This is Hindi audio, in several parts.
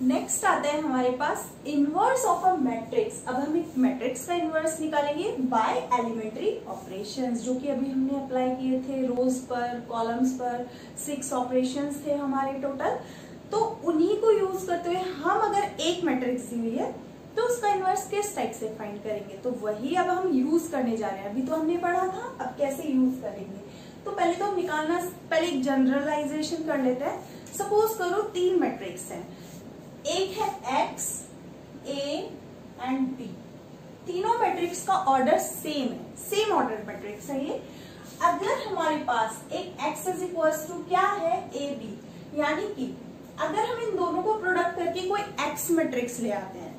नेक्स्ट आता है हमारे पास इनवर्स ऑफ अ मैट्रिक्स। अब हम एक मैट्रिक्स का इनवर्स निकालेंगे बाय एलिमेंट्री ऑपरेशंस, जो कि अभी हमने अप्लाई किए थे रोज पर, कॉलम्स पर। 6 ऑपरेशंस थे हमारे टोटल, तो उन्हीं को यूज करते हुए हम अगर एक मैट्रिक्स दी हुई है तो उसका इनवर्स किस टाइप से फाइंड करेंगे, तो वही अब हम यूज करने जा रहे हैं। अभी तो हमने पढ़ा था, अब कैसे यूज करेंगे। तो पहले तो हम निकालना, पहले एक जनरलाइजेशन कर लेते हैं। सपोज करो 3 मैट्रिक्स है, एक है x, a एंड b। तीनों मैट्रिक्स का ऑर्डर सेम है, सेम ऑर्डर मैट्रिक्स है ये। अगर हमारे पास एक x इज इक्वल्स टू क्या है a b, यानी कि अगर हम इन दोनों को प्रोडक्ट करके कोई x मैट्रिक्स ले आते हैं,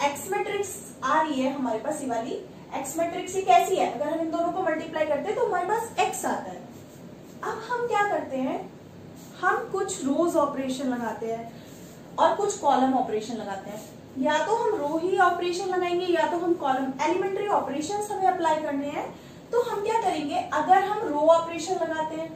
x मैट्रिक्स आ रही है हमारे पास ये वाली x मैट्रिक्स, ये कैसी है, अगर हम इन दोनों को मल्टीप्लाई करते हैं तो हमारे पास x आता है। अब हम क्या करते हैं, हम कुछ रोज ऑपरेशन लगाते हैं और कुछ कॉलम ऑपरेशन लगाते हैं। या तो हम रो ही ऑपरेशन लगाएंगे या तो हम कॉलम। एलिमेंट्री ऑपरेशंस हमें अप्लाई करने हैं, तो हम क्या करेंगे, अगर हम रो ऑपरेशन लगाते हैं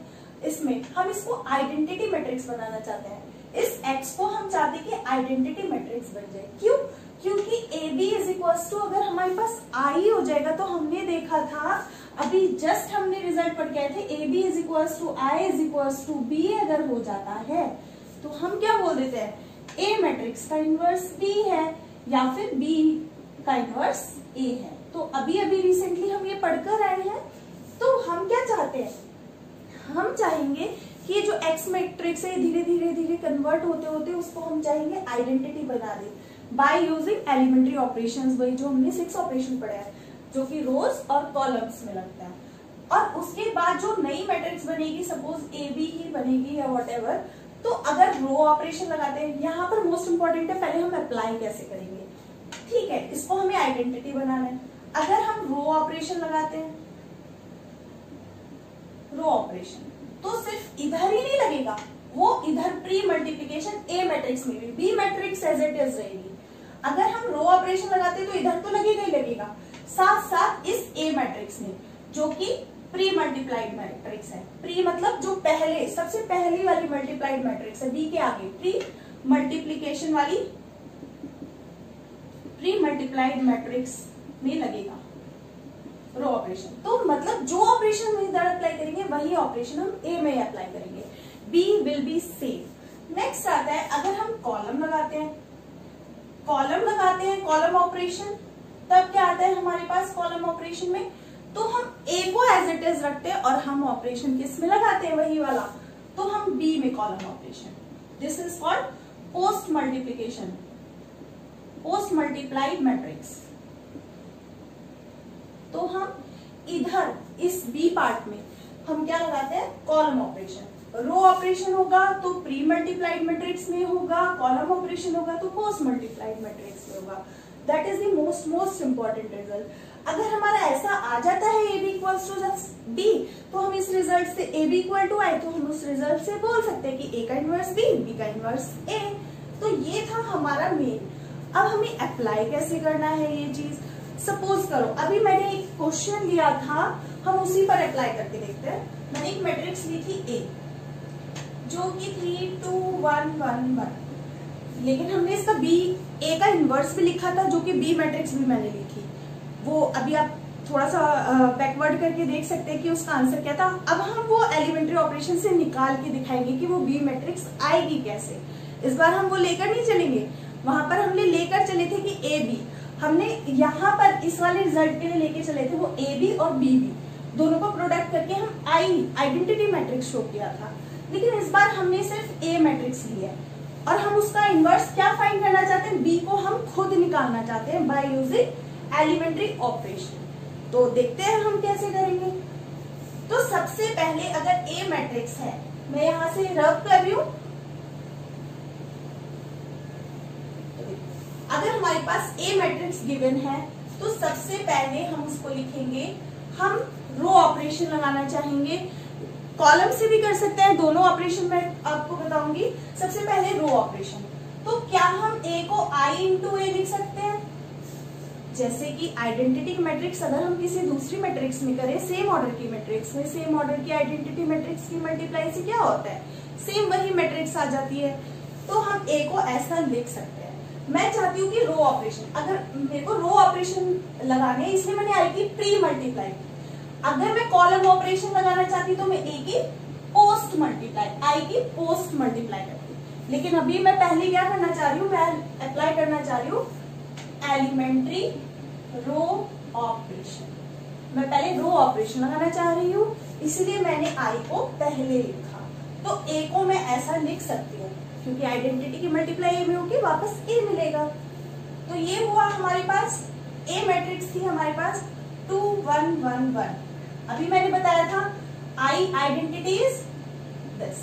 इसमें, हम इसको आइडेंटिटी मैट्रिक्स बनाना चाहते हैं। इस x को हम चाहते हैं कि आइडेंटिटी मैट्रिक्स बन जाए। क्यों? क्योंकि AB इज इक्वल्स टू, अगर हमारे पास I हो जाएगा, तो हमने देखा था अभी जस्ट हमने रिजल्ट पढ़ के आए थे, AB is equals to I is equals to B अगर हो जाता है तो हम क्या बोल देते हैं, A मैट्रिक्स का इनवर्स B है या फिर B का इनवर्स A है। तो अभी अभी रिसेंटली हम ये पढ़कर आए हैं। तो हम क्या चाहते हैं, हम चाहेंगे कि ये जो X मैट्रिक्स है धीरे धीरे धीरे कन्वर्ट होते होते उसको हम चाहेंगे आइडेंटिटी बना दे बाय यूजिंग एलिमेंट्री ऑपरेशंस, वही जो हमने 6 ऑपरेशन पढ़े हैं, जो कि रोज और कॉलम्स में लगता है। और उसके बाद जो नई मैट्रिक्स बनेगी, सपोज AB ही बनेगी या व्हाटएवर, तो अगर रो ऑपरेशन लगाते हैं, यहाँ पर मोस्ट इंपॉर्टेंट है पहले हम अप्लाई कैसे करेंगे। ठीक है, इसको हमें आइडेंटिटी बनाना है। अगर हम रो ऑपरेशन लगाते हैं, रो ऑपरेशन, तो सिर्फ इधर ही नहीं लगेगा, वो इधर प्री मल्टीप्लीकेशन A मैट्रिक्स में भी, B matrix as it is रहेगी। अगर हम रो ऑपरेशन लगाते हैं तो इधर तो लगेगा ही लगेगा, साथ साथ इस A मैट्रिक्स में, जो कि प्री मल्टीप्लाइड मैट्रिक्स है। प्री मतलब जो पहले, सबसे पहली वाली मल्टीप्लाइड मैट्रिक्स है, B के आगे प्री मल्टीप्लीकेशन वाली, प्री मल्टीप्लाइड मैट्रिक्स में लगेगा रो ऑपरेशन। तो मतलब जो ऑपरेशन हम इधर अप्लाई करेंगे वही ऑपरेशन हम A में अप्लाई करेंगे। B will be same. Next आता है, अगर हम कॉलम लगाते हैं, कॉलम ऑपरेशन, तब क्या आता है हमारे पास कॉलम ऑपरेशन में, तो हम A को एज इट इज रखते हैं और हम ऑपरेशन किस में लगाते हैं, वही वाला, तो हम B में column operation. This is called post multiplication, post multiplied matrix. तो हम इधर इस B पार्ट में हम क्या लगाते हैं, कॉलम ऑपरेशन। रो ऑपरेशन होगा तो प्री मल्टीप्लाइड मैट्रिक्स में होगा, कॉलम ऑपरेशन होगा तो पोस्ट मल्टीप्लाइड मैट्रिक्स में होगा। That is the most important result. अगर हमारा ऐसा आ जाता है AB इक्वल्स टू B, तो हम इस रिजल्ट से AB इक्वल टू I, तो हम उस रिजल्ट से बोल सकते हैं कि A का इनवर्स B का इनवर्स A। तो ये था हमारा मेन। अब हमें अप्लाई कैसे करना है ये चीज। सपोज करो अभी मैंने एक क्वेश्चन लिया था, हम उसी पर अप्लाई करके देखते हैं। मैंने एक मैट्रिक्स ली थी A, जो कि 3 2 1 1 1, लेकिन हमने इसका A का इनवर्स भी लिखा था, जो कि B मैट्रिक्स भी मैंने ली थी। वो अभी आप थोड़ा सा बैकवर्ड करके देख सकते हैं कि उसका आंसर क्या था। अब हम वो एलिमेंट्री ऑपरेशन से निकाल के दिखाएंगे कि वो B मैट्रिक्स आएगी कैसे। इस बार हम वो लेकर नहीं चलेंगे, वहां पर हमने लेकर चले थे कि AB, हमने यहाँ पर इस वाले रिजल्ट के लिए लेके चले थे वो AB और BB दोनों को प्रोडक्ट करके हम आइडेंटिटी मैट्रिक्स शो किया था। लेकिन इस बार हमने सिर्फ A मैट्रिक्स लिया है और हम उसका इनवर्स क्या फाइंड करना चाहते हैं, B को हम खुद निकालना चाहते हैं बाय यूजिंग एलिमेंट्री ऑपरेशन। तो देखते हैं हम कैसे करेंगे। तो सबसे पहले अगर A मैट्रिक्स है, मैं यहां से रब कर रही हूं, अगर हमारे पास A मैट्रिक्स गिवन है तो सबसे पहले हम उसको लिखेंगे, हम रो ऑपरेशन लगाना चाहेंगे, कॉलम से भी कर सकते हैं, दोनों ऑपरेशन मैं आपको बताऊंगी। सबसे पहले रो ऑपरेशन, तो क्या हम A को I इंटू A लिख सकते हैं, जैसे कि आइडेंटिटी मैट्रिक्स अगर हम किसी दूसरी मैट्रिक्स में करें, सेम ऑर्डर की मैट्रिक्स में, सेम ऑर्डर की आइडेंटिटी मैट्रिक्स की मल्टीप्लाई से क्या होता है, सेम वही मैट्रिक्स आ जाती है। तो हम ए को ऐसा लिख सकते हैं। मैं चाहती हूँ कि रो ऑपरेशन, अगर मेरे को रो ऑपरेशन लगाने हैं इसलिए मैंने आई की प्री मल्टीप्लाई। अगर मैं कॉलम ऑपरेशन लगाना चाहती तो मैं ए की पोस्ट मल्टीप्लाई, आई की पोस्ट मल्टीप्लाई करती। लेकिन अभी मैं पहले क्या करना चाह रही हूँ, मैं अप्लाई करना चाह रही हूँ एलिमेंट्री रो ऑपरेशन। मैं पहले रो ऑपरेशन लगाना चाह रही हूँ, इसलिए मैंने आई को पहले लिखा। तो ए को मैं ऐसा लिख सकती हूँ क्योंकि आइडेंटिटी की मल्टीप्लाई ए में होगी, वापस ए मिलेगा। तो ये हुआ हमारे पास ए मैट्रिक्स थी हमारे पास 2 1 1 1। अभी मैंने बताया था आई आइडेंटिटी इज दिस,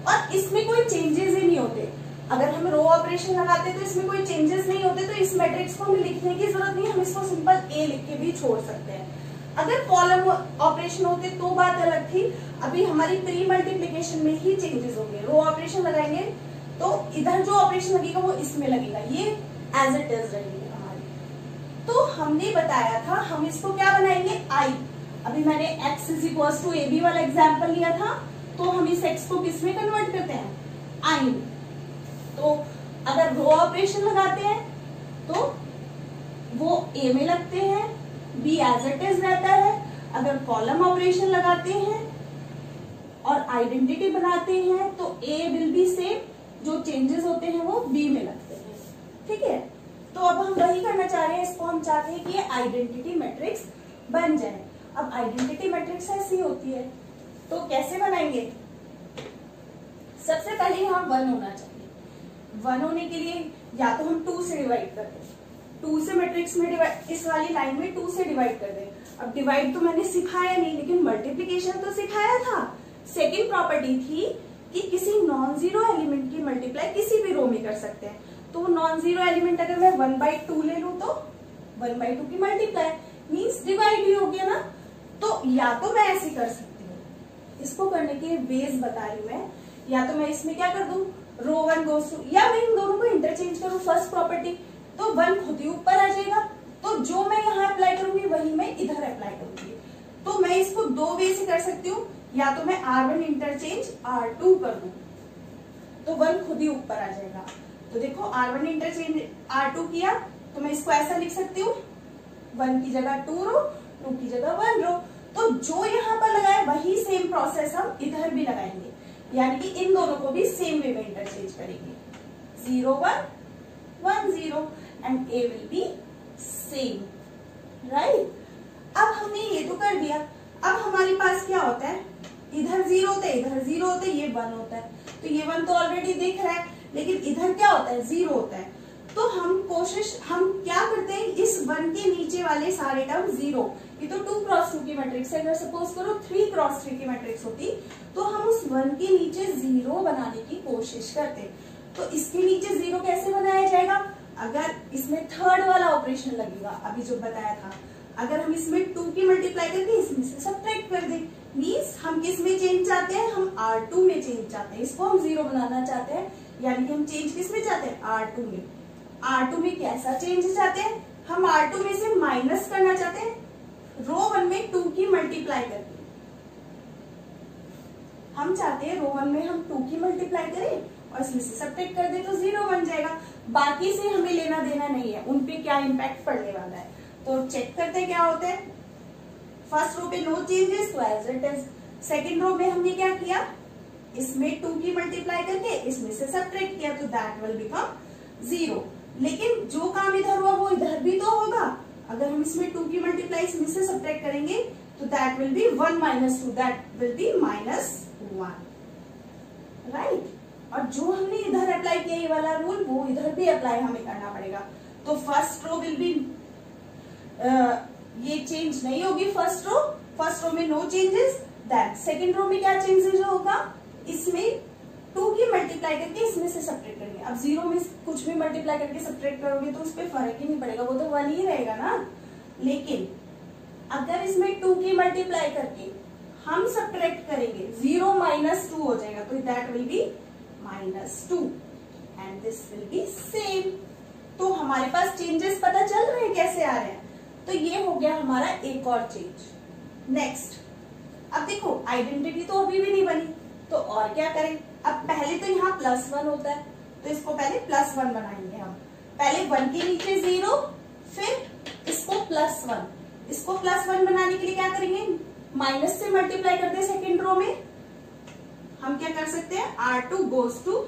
और इसमें कोई चेंजेस ही नहीं होते। अगर हम रो ऑपरेशन लगाते तो इसमें कोई चेंजेस नहीं होते, तो इस मैट्रिक्स को हमें लिखने की जरूरत नहीं, हम इसको सिंपल ए लिख के भी छोड़ सकते हैं। अगर कॉलम ऑपरेशन होते तो बात अलग थी। अभी हमारी प्री मल्टीप्लिकेशन में ही चेंजेस होंगे। रो ऑपरेशन लगाएंगे तो इधर जो ऑपरेशन लगेगा वो इसमें लगेगा, ये एज इट इज रहेगी हमारी। तो हमने बताया था हम इसको क्या बनाएंगे, आई। अभी मैंने x is equal to A B वाला एग्जाम्पल लिया था, तो हम इस x को किस में कन्वर्ट करते हैं, आई में। तो अगर रो ऑपरेशन लगाते हैं तो वो a में लगते हैं, b एज इट इज रहता है। अगर कॉलम ऑपरेशन लगाते हैं और आइडेंटिटी बनाते हैं तो a विल बी सेम, जो चेंजेस होते हैं वो b में लगते हैं। ठीक है, तो अब हम वही करना चाह रहे हैं, इसको हम चाहते हैं कि ये आइडेंटिटी मैट्रिक्स बन जाए। अब आइडेंटिटी मैट्रिक्स ऐसी होती है, तो कैसे बनाएंगे, सबसे पहले यहाँ 1 होना चाहिए। 1 होने के लिए या तो हम 2 से डिवाइड कर दें, 2 से मैट्रिक्स में डिवाइड, इस वाली लाइन में 2 से डिवाइड कर दें। अब डिवाइड तो मैंने सिखाया नहीं, लेकिन मल्टीप्लीकेशन तो सिखाया था। सेकेंड प्रॉपर्टी थी कि किसी नॉन जीरो एलिमेंट की मल्टीप्लाई किसी भी रो में कर सकते हैं। तो नॉन जीरो एलिमेंट अगर मैं 1/2 ले लूं तो 1/2 की मल्टीप्लाई मीन्स डिवाइड ही हो गया ना। तो या तो मैं ऐसे कर सकती हूँ, इसको करने के वेज बता रही मैं, या तो मैं इसमें क्या कर दूं, रो 1 गोस टू, या मैं इन दोनों को इंटरचेंज करूं। फर्स्ट प्रॉपर्टी तो 1 खुद ही ऊपर आ जाएगा, तो जो मैं यहाँ अप्लाई करूंगी वही मैं इधर अप्लाई करूंगी। तो मैं इसको 2 वे से कर सकती हूँ, या तो मैं R1 इंटरचेंज R2 कर दूं तो 1 खुद ही ऊपर आ जाएगा। तो देखो R1 इंटरचेंज R2 किया तो मैं इसको ऐसा लिख सकती हूँ, 1 की जगह 2 रो, 2 की जगह 1 रो। तो जो यहाँ पर लगाए वही सेम प्रोसेस हम इधर भी लगाएंगे, यानी कि इन दोनों को भी सेम वे में इंटरचेंज करेंगे। 0 1 1 0 and A will be same, right. अब हमने ये तो कर दिया। अब हमारे पास क्या होता है, इधर 0 होता है, इधर 0 होता है, ये 1 होता है। तो ये 1 तो ऑलरेडी दिख रहा है, लेकिन इधर क्या होता है, 0 होता है। तो हम क्या करते हैं, इस 1 के नीचे वाले सारे टर्म 0, ये तो 2 क्रॉस 2 की मैट्रिक्स है। अगर सपोज करो 3 क्रॉस 3 की मैट्रिक्स होती तो हम उस 1 के नीचे 0 बनाने की कोशिश करते। तो इसके नीचे 0 कैसे बनाया जाएगा, अगर इसमें थर्ड वाला ऑपरेशन लगेगा, अभी जो बताया था। अगर हम इसमें 2 की मल्टीप्लाई करके इसमें से सब्ट्रैक्ट कर दें, मीन्स हम किस में चेंज चाहते हैं, हम R2 में चेंज चाहते हैं। इसको हम 0 बनाना चाहते हैं, यानी कि हम चेंज किस में चाहते हैं, R2 में। R2 में कैसा चेंज चाहते हैं, हम R2 में से माइनस करना चाहते हैं, रो 1 में 2 की मल्टीप्लाई करके। हम चाहते हैं रो 1 में हम 2 की मल्टीप्लाई करें और इसमें से सब्ट्रैक्ट कर दे तो 0 बन जाएगा। बाकी से हमें लेना देना नहीं है, उनपे क्या इम्पैक्ट पड़ने वाला है। तो चेक करते क्या होता है, फर्स्ट रो पे नो चेंजेस तो as it is. Second row में हमने क्या किया, इसमें 2 की मल्टीप्लाई करके इसमें से सब्ट्रैक्ट किया तो दैट विल बिकम 0। लेकिन जो काम इधर हुआ वो इधर भी तो होगा। अगर हम इसमें 2 की मल्टीप्लाई इसमें से सब्ट्रैक्ट करेंगे तो that will be 1 - 2, that will be -1, right. और जो हमने इधर अप्लाई किया ये वाला रूल, वो इधर भी अप्लाई हमें करना पड़ेगा। तो फर्स्ट रो विल बी, ये चेंज नहीं होगी फर्स्ट रो में no changes. Then second row में क्या चेंजेस होगा, इसमें 2 की मल्टीप्लाई करके इसमें से सब्ट्रैक्ट करेंगे। अब 0 में कुछ भी मल्टीप्लाई करके सब्ट्रैक्ट करोगे तो उस पर फर्क ही नहीं पड़ेगा, वो तो 1 ही रहेगा ना। लेकिन अगर इसमें 2 की मल्टीप्लाई करके हम सब्ट्रैक्ट करेंगे, 0 - 2 हो जाएगा, तो that will be -2 and this will be same. तो हमारे पास चेंजेस पता चल रहे हैं कैसे आ रहे हैं। तो ये हो गया हमारा एक और चेंज। नेक्स्ट, अब देखो आइडेंटिटी तो अभी भी नहीं बनी, तो और क्या करें। अब पहले तो यहाँ +1 होता है, तो इसको पहले +1 बनाएंगे हम। पहले 1 के नीचे 0, फिर इसको +1। इसको +1 बनाने के लिए क्या करेंगे, माइनस से मल्टीप्लाई करते हैं सेकेंड रो में। हम क्या कर सकते हैं, R2 गोज टू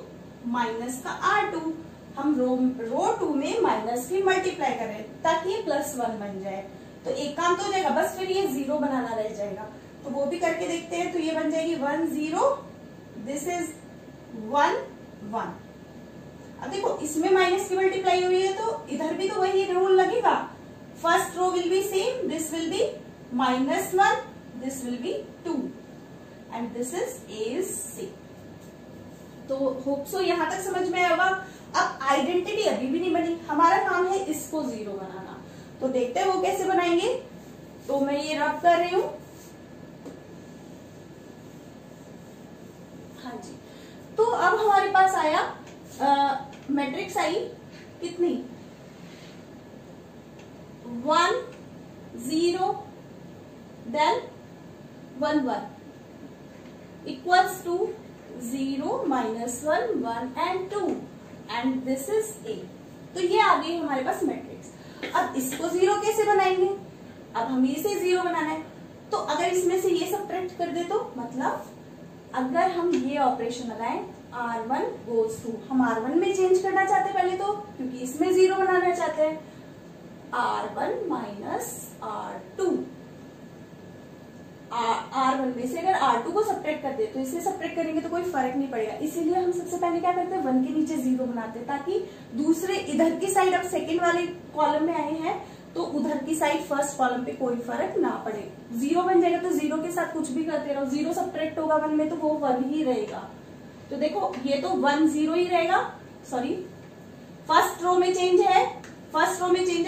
माइनस का R2। हम रो 2 में माइनस की मल्टीप्लाई कर रहे हैं ताकि ये +1 बन जाए। तो एक काम तो हो जाएगा, बस फिर ये 0 बनाना रह जाएगा। तो वो भी करके देखते हैं। तो ये बन जाएगी 1 0, दिस इज 1 1। अब देखो इसमें माइनस की मल्टीप्लाई हुई है तो इधर भी तो वही रूल लगेगा। First row will be same, this will be -1, this will be 2 and this is C। तो होप सो यहां तक समझ में आया होगा। अब आइडेंटिटी अभी भी नहीं बनी, हमारा काम है इसको 0 बनाना। तो देखते हैं वो कैसे बनाएंगे। तो मैं ये रब कर रही हूं। हाँ जी, तो अब हमारे पास आया मैट्रिक्स आई कितनी, 1 0 then 1 1 equals to 0 -1 1 and 2 and this is A। तो ये आ गई हमारे पास मैट्रिक्स। अब इसको 0 कैसे बनाएंगे, अब हमें इसे 0 बनाना है। तो अगर इसमें से ये सब्ट्रैक्ट कर दे तो मतलब अगर हम ये ऑपरेशन लगाएं R1 गोज टू, हम R1 में चेंज करना चाहते हैं पहले तो, क्योंकि इसमें 0 बनाना चाहते हैं, R1 -R2। R1 में से अगर R2 को सब्ट्रैक्ट कर दे तो इससे सब्ट्रैक्ट करेंगे तो कोई फर्क नहीं पड़ेगा। इसीलिए हम सबसे पहले क्या करते हैं, 1 के नीचे 0 बनाते हैं ताकि दूसरे इधर की साइड, अब सेकंड वाले कॉलम में आए हैं तो उधर की साइड फर्स्ट कॉलम पे कोई फर्क ना पड़े। 0 बन जाएगा तो 0 के साथ कुछ भी करते रहो, 0 सब्ट्रैक्ट होगा 1 में तो वो 1 ही रहेगा। तो देखो ये तो 1 0 ही रहेगा। सॉरी, फर्स्ट रो में चेंज है,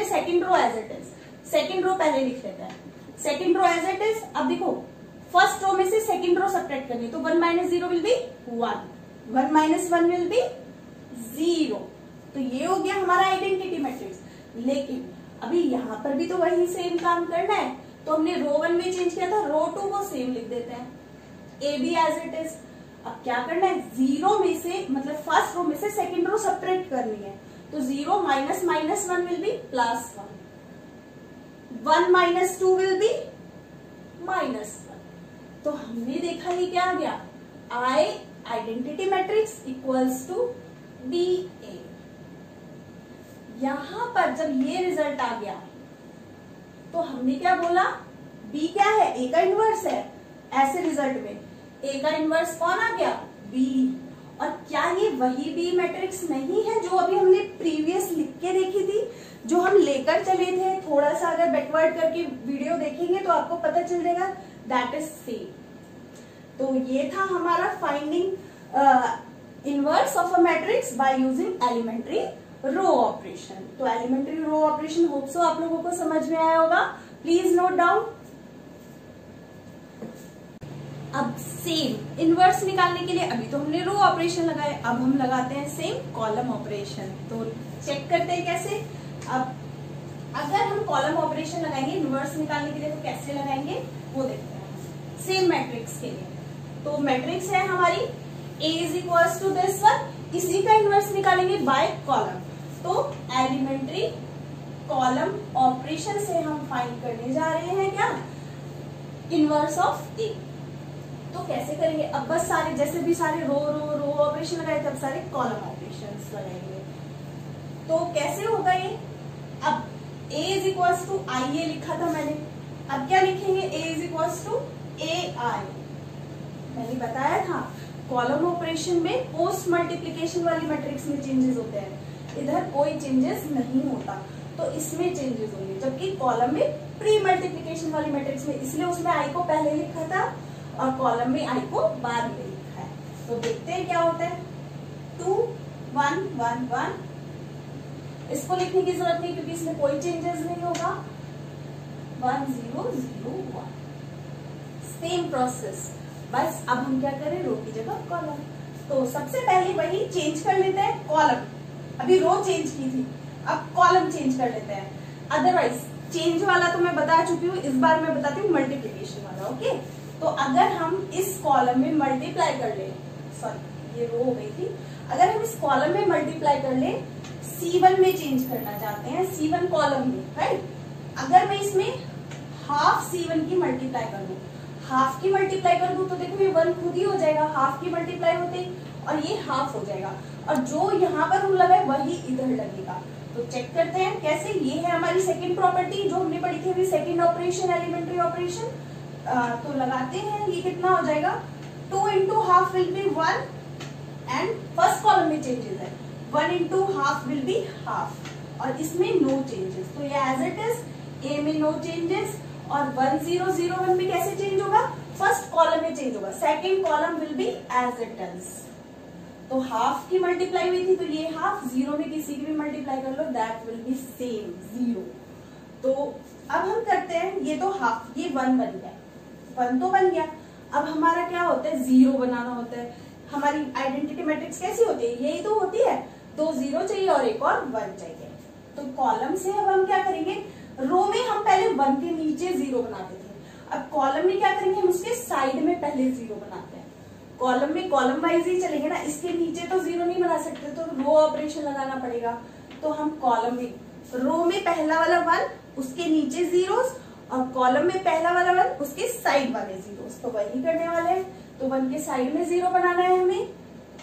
second row as it is. Second row पहले लिख लेते हैं, second row as it is. अब देखो फर्स्ट रो में से सेकंड रो सब्ट्रैक्ट करनी, तो 1 - 0 विल बी 1, 1 - 1 विल बी 0। तो ये हो गया हमारा आइडेंटिटी मैट्रिक्स। लेकिन अभी यहाँ पर भी तो वही सेम काम करना है, तो हमने रो 1 में चेंज किया था, रो 2 को सेम लिख देते हैं, A B as it is. अब क्या करना है, 0 में से मतलब फर्स्ट रो में से सेकंड रो सब्ट्रैक्ट करनी है। तो 0 - -1 विल बी +1, 1 - 2 विल बी -1। तो हमने देखा ये क्या आ गया, I identity matrix equals to BA। यहां पर जब ये रिजल्ट आ गया तो हमने क्या बोला, B क्या है, A का इनवर्स है। ऐसे रिजल्ट में A का इनवर्स कौन आ गया, B। और क्या ये वही B मैट्रिक्स नहीं है जो अभी हमने प्रीवियस लिख के देखी थी, जो हम लेकर चले थे। थोड़ा सा अगर बैकवर्ड करके वीडियो देखेंगे तो आपको पता चल जाएगा, दैट इज सेम। तो ये था हमारा finding inverse of a matrix by using elementary row operation. तो elementary row operation hope so आप लोगों को समझ में आया होगा। Please note down. अब सेम इनवर्स निकालने के लिए अभी तो हमने रो ऑपरेशन लगाए, अब हम लगाते हैं सेम कॉलम ऑपरेशन। तो चेक करते हैं कैसे। अब अगर हम कॉलम ऑपरेशन लगाएंगे इनवर्स निकालने के लिए तो कैसे लगाएंगे वो देखते हैं सेम मैट्रिक्स के लिए। तो मैट्रिक्स है हमारी A is equals to this one, इसी का इनवर्स निकालेंगे बाय कॉलम। तो एलिमेंट्री कॉलम ऑपरेशन से हम फाइंड करने जा रहे हैं क्या, इनवर्स ऑफ A। तो कैसे करेंगे, अब बस सारे जैसे भी सारे रो रो रो ऑपरेशन लगाए तब सारे कॉलम ऑपरेशन लगाएंगे। तो कैसे होगा ये, अब A is equals to I ये लिखा था मैंने, अब क्या लिखेंगे, A is equals to AI। मैंने बताया था कॉलम ऑपरेशन में पोस्ट मल्टीप्लिकेशन वाली मैट्रिक्स में चेंजेस होते हैं, इधर कोई चेंजेस नहीं होता, तो इसमें चेंजेस होंगे। जबकि कॉलम में प्री मल्टीप्लिकेशन वाली मैट्रिक्स में, इसलिए उसमें I को पहले लिखा था और कॉलम में I को बाद में लिखा है। तो देखते हैं क्या होता है, 2 1 1 1। इसको लिखने की जरूरत नहीं क्योंकि इसमें कोई चेंजेस नहीं होगा, 1 0 0 1। सेम प्रोसेस, बस अब हम क्या करें, रो की जगह कॉलम। तो सबसे पहले वही चेंज कर लेते हैं कॉलम, अभी रो चेंज की थी, अब कॉलम चेंज कर लेते हैं। अदरवाइज चेंज वाला तो मैं बता चुकी हूँ, इस बार मैं बताती हूँ मल्टीप्लीकेशन वाला। ओके, तो अगर हम इस कॉलम में मल्टीप्लाई कर ले, सॉरी ये रो हो गई थी, अगर हम इस कॉलम में मल्टीप्लाई कर ले, C1 में चेंज करना चाहते हैं, C1 कॉलम में, राइट। अगर मैं इसमें हाफ C1 की मल्टीप्लाई कर दूं, हाफ की मल्टीप्लाई कर दूं तो देखो ये 1 खुद ही हो जाएगा हाफ की मल्टीप्लाई होते, और ये हाफ हो जाएगा, और जो यहाँ पर रूल लगा है वही इधर लगेगा। तो चेक करते हैं कैसे। ये है हमारी सेकंड प्रॉपर्टी जो हमने पढ़ी थी अभी, सेकंड ऑपरेशन, एलिमेंट्री ऑपरेशन। तो लगाते हैं, ये कितना हो जाएगा, 2 into half will be 1, and first column में चेंजेस है, 1 into half will be half, और इसमें नो चेंजेस, तो ये एज इट इज, ए में नो चेंजेस, और 1 0 0 1 में कैसे चेंज होगा, फर्स्ट कॉलम में चेंज होगा, second column will be as it is. तो हाफ की मल्टीप्लाई हुई थी तो ये हाफ, 0 में किसी की भी मल्टीप्लाई कर लो, दैट विल बी सेम 0। तो अब हम करते हैं, ये तो हाफ, ये 1 बन गया, 1 तो बन गया। अब हमारा क्या होता है, 0 बनाना होता है। हमारी आइडेंटिटी मैट्रिक्स कैसी होती है, यही तो होती है, 2 0 चाहिए और एक और 1 चाहिए। तो कॉलम से अब हम क्या करेंगे, रो में हम पहले 1 के नीचे 0 बनाते थे, अब कॉलम में क्या करेंगे, हम उसके साइड में पहले 0 बनाते हैं। कॉलम में कॉलम वाइज ही चलेंगे ना, इसके नीचे तो 0 नहीं बना सकते, तो रो ऑपरेशन लगाना पड़ेगा। तो हम कॉलम में, रो में पहला वाला 1, उसके नीचे जीरोस, और कॉलम में पहला वाला 1, उसके साइड वाले जीरोस, तो वही करने वाले हैं। तो 1 के साइड में 0 बनाना है हमें।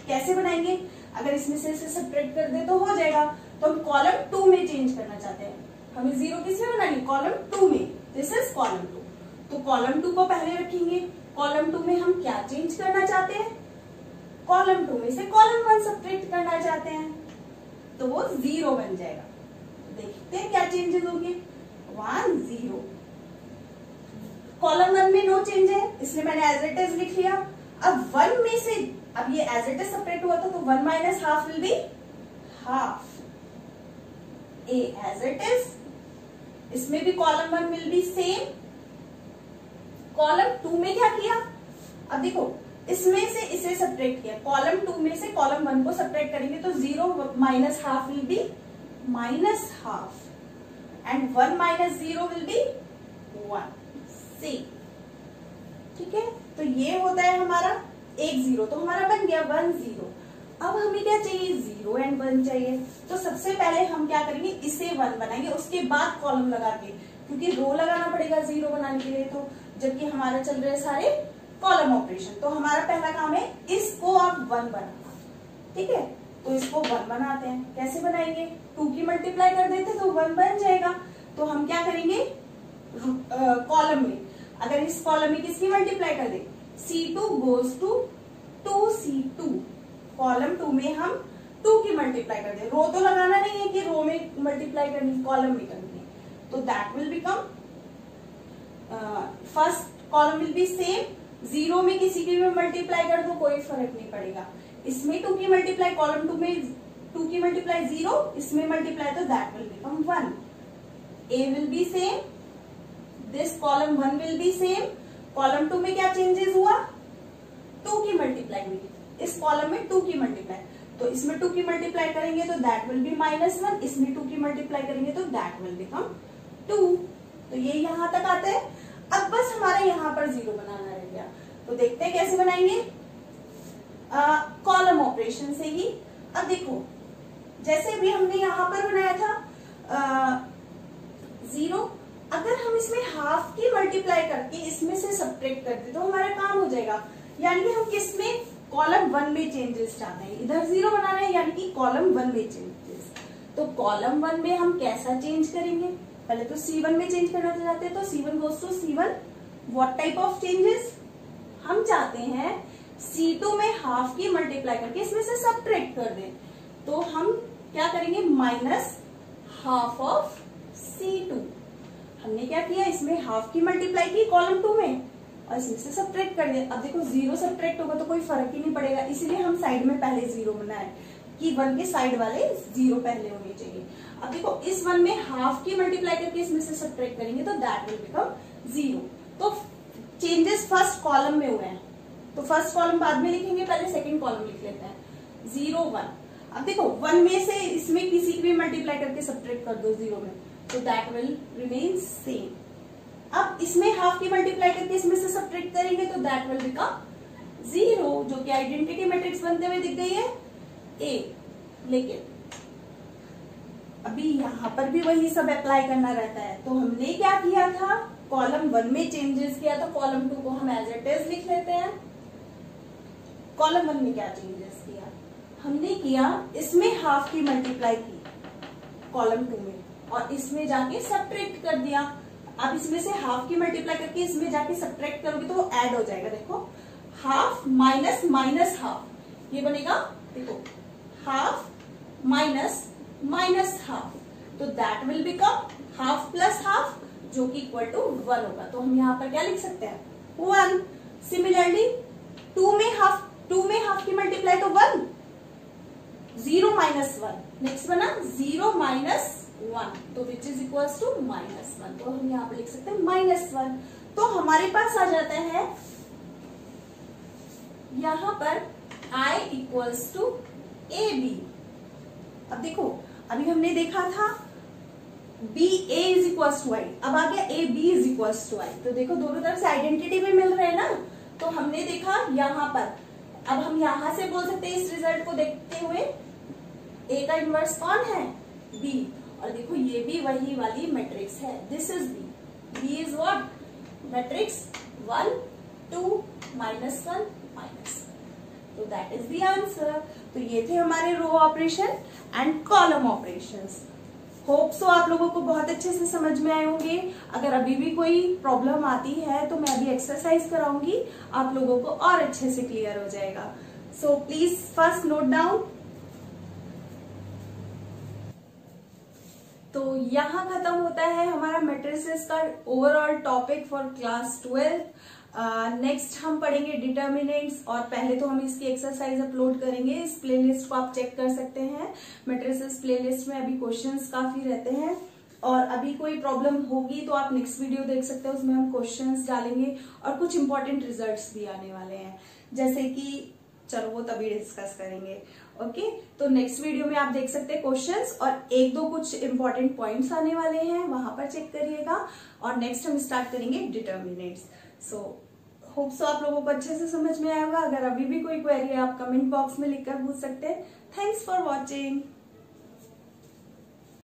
कैसे बनाएंगे, अगर इसमें से सब्ट्रैक्ट कर दे तो हो जाएगा। तो हम कॉलम 2 में चेंज करना चाहते हैं, हमें 0 किसमें बनानी, कॉलम 2 में, दिस इज कॉलम 2। तो कॉलम 2 को पहले रखेंगे। कॉलम 2 में हम क्या चेंज करना चाहते हैं, कॉलम 2 में से कॉलम 1 सब्ट्रैक्ट करना चाहते हैं, तो वो 0 बन जाएगा। तो देखते हैं क्या चेंजेस होंगे, 1 0। कॉलम 1 में नो चेंज है, इसलिए मैंने एज इट इज लिख लिया। अब 1 में से, अब ये एज इट इज सेपरेट हुआ था, तो 1 minus half will be half, A as it is. इसमें भी column 1 will be same. Column 2 में क्या किया, अब देखो इसमें से इसे सब्ट्रैक्ट किया, कॉलम 2 में से कॉलम 1 को सब्ट्रैक्ट करेंगे तो 0 minus half will B minus half, and 1 minus 0 will be 1, सी। ठीक है, तो ये होता है हमारा 1 0, तो हमारा बन गया 1 0। अब हमें क्या चाहिए, 0 एंड 1 चाहिए। तो सबसे पहले हम क्या करेंगे, इसे 1 बनाएंगे, उसके बाद कॉलम लगा के, क्योंकि रो लगाना पड़ेगा 0 बनाने के लिए, तो जबकि हमारा चल रहे सारे कॉलम ऑपरेशन। तो हमारा पहला काम है इसको आप 1 बनाना, ठीक है। तो इसको 1 बनाते हैं, कैसे बनाएंगे, 2 की मल्टीप्लाई कर देते तो 1 बन जाएगा। तो हम क्या करेंगे, कॉलम में, अगर इस कॉलम में किसकी मल्टीप्लाई कर दे, C2 goes to 2C2, column 2 में हम 2 की मल्टीप्लाई कर दे। रो तो लगाना नहीं है कि रो में मल्टीप्लाई करनी, कॉलम में करनी है, तो that will become, first column will be same. 0 में किसी की भी मल्टीप्लाई कर दो कोई फर्क नहीं पड़ेगा। इसमें 2 की मल्टीप्लाई, कॉलम 2 में 2 की मल्टीप्लाई 0, इसमें मल्टीप्लाई तो that will become 1। A will be same, this column 1 will be same. Column 2 में क्या चेंजेस हुआ, 2 की मल्टीप्लाई हुई, इस कॉलम में 2 की मल्टीप्लाई, तो इसमें 2 की मल्टीप्लाई करेंगे तो दैट विल बी -1, इसमें 2 की मल्टीप्लाई करेंगे तो दैट विल बिकम 2। तो ये यहां तक आता है। अब बस हमारा यहाँ पर 0 बनाना रह गया, तो देखते हैं कैसे बनाएंगे, कॉलम ऑपरेशन से ही। अब देखो जैसे भी हमने यहाँ पर बनाया था 0, अगर हम इसमें हाफ की मल्टीप्लाई करके इसमें से सब्ट्रैक्ट करते तो हमारा काम हो जाएगा। यानी कि हम किसमें, कॉलम 1 में चेंजेस चाहते हैं, इधर 0 बनाना है, यानी कि कॉलम 1 में चेंजेस। तो कॉलम 1 में हम कैसा चेंज करेंगे, पहले तो C1 में चेंज करना चाहते हैं, तो C1 goes to C1। What type of changes, हम चाहते हैं C2 में हाफ की मल्टीप्लाई करके इसमें से सब्ट्रैक्ट कर दें, तो हम क्या करेंगे, माइनस हाफ ऑफ C2। हमने क्या किया, इसमें हाफ की मल्टीप्लाई की कॉलम 2 में, और इसमें से सब्ट्रैक्ट कर दिया। अब देखो 0 सब्ट्रैक्ट होगा तो कोई फर्क ही नहीं पड़ेगा, इसीलिए हम साइड में पहले 0 बनाए कि 1 के साइड वाले 0 पहले होने चाहिए। अब देखो इस 1 में हाफ की मल्टीप्लाई करके इसमें से सब्ट्रैक्ट करेंगे तो दैट विल बिकम 0। तो चेंजेस फर्स्ट कॉलम में हुए हैं, तो फर्स्ट कॉलम बाद में लिखेंगे, पहले सेकंड कॉलम लिख लेते हैं, 0 1। अब देखो 1 में से इसमें किसी की भी मल्टीप्लाई करके सब्ट्रैक्ट कर दो 0 में, तो दैट विल रिमेन सेम। अब इसमें हाफ की मल्टीप्लाई करके इसमें से सब्ट्रैक्ट करेंगे तो दैट विल बिकम 0, जो कि आइडेंटिटी मैट्रिक्स बनते हुए दिख गई है। a, लेकिन अभी यहाँ पर भी वही सब अप्लाई करना रहता है। तो हमने क्या किया था, कॉलम 1 में चेंजेस किया, तो कॉलम 2 को हम एज इट इज लिख लेते हैं। कॉलम 1 में क्या चेंजेस किया, हमने किया इसमें हाफ की मल्टीप्लाई की कॉलम 2 में, और इसमें जाके सब्ट्रैक्ट कर दिया। अब इसमें से हाफ की मल्टीप्लाई करके इसमें जाके सब्ट्रैक्ट करोगे तो वो ऐड हो जाएगा। देखो हाफ माइनस माइनस हाफ, ये बनेगा, देखो हाफ माइनस माइनस हाफ, तो that will become half plus half, जो कि इक्वल टू 1 होगा। तो हम यहाँ पर क्या लिख सकते हैं, 1। सिमिलरली 2 में हाफ की मल्टीप्लाई तो 1, 0 माइनस 1, नेक्स्ट बना 0 माइनस 1, तो विच इज इक्वल्स टू -1, तो हम यहाँ पर लिख सकते हैं -1। तो हमारे पास आ जाता है यहाँ पर I इक्वल्स टू AB। अब देखो, अभी हमने देखा था BA is equals to I, अब आ गया AB is equals to I। तो देखो दोनों तरफ से आइडेंटिटी भी मिल रहे हैं ना। तो हमने देखा यहाँ पर, अब हम यहां से बोल सकते हैं इस रिजल्ट को देखते हुए A का इनवर्स कौन है, B, और देखो ये भी वही वाली मैट्रिक्स है, this is B। B is what, matrix 1 2 -1 -1, तो दैट इज द आंसर। तो ये थे हमारे row operation and column operations. Hope so आप लोगों को बहुत अच्छे से समझ में आए होंगे। अगर अभी भी कोई प्रॉब्लम आती है तो मैं अभी एक्सरसाइज कराऊंगी, आप लोगों को और अच्छे से क्लियर हो जाएगा। So please first note down. तो यहाँ खत्म होता है हमारा मैट्रिसेस का overall topic for class 12। Next हम पढ़ेंगे डिटर्मिनेंट्स, और पहले तो हम इसकी एक्सरसाइज अपलोड करेंगे। इस प्लेलिस्ट को आप चेक कर सकते हैं, मैट्रिसेस प्लेलिस्ट में अभी क्वेश्चंस काफी रहते हैं, और अभी कोई प्रॉब्लम होगी तो आप नेक्स्ट वीडियो देख सकते हैं, उसमें हम क्वेश्चंस डालेंगे और कुछ इंपॉर्टेंट रिजल्ट्स भी आने वाले हैं, जैसे कि चलो वो तभी डिस्कस करेंगे। ओके, तो नेक्स्ट वीडियो में आप देख सकते हैं क्वेश्चंस, और 1-2 कुछ इंपॉर्टेंट पॉइंट्स आने वाले हैं, वहां पर चेक करिएगा। और नेक्स्ट हम स्टार्ट करेंगे डिटर्मिनेंट्स। सो होप सो आप लोगों को अच्छे से समझ में आएगा। अगर अभी भी कोई क्वेरी है आप कमेंट बॉक्स में लिखकर पूछ सकते हैं। Thanks for watching.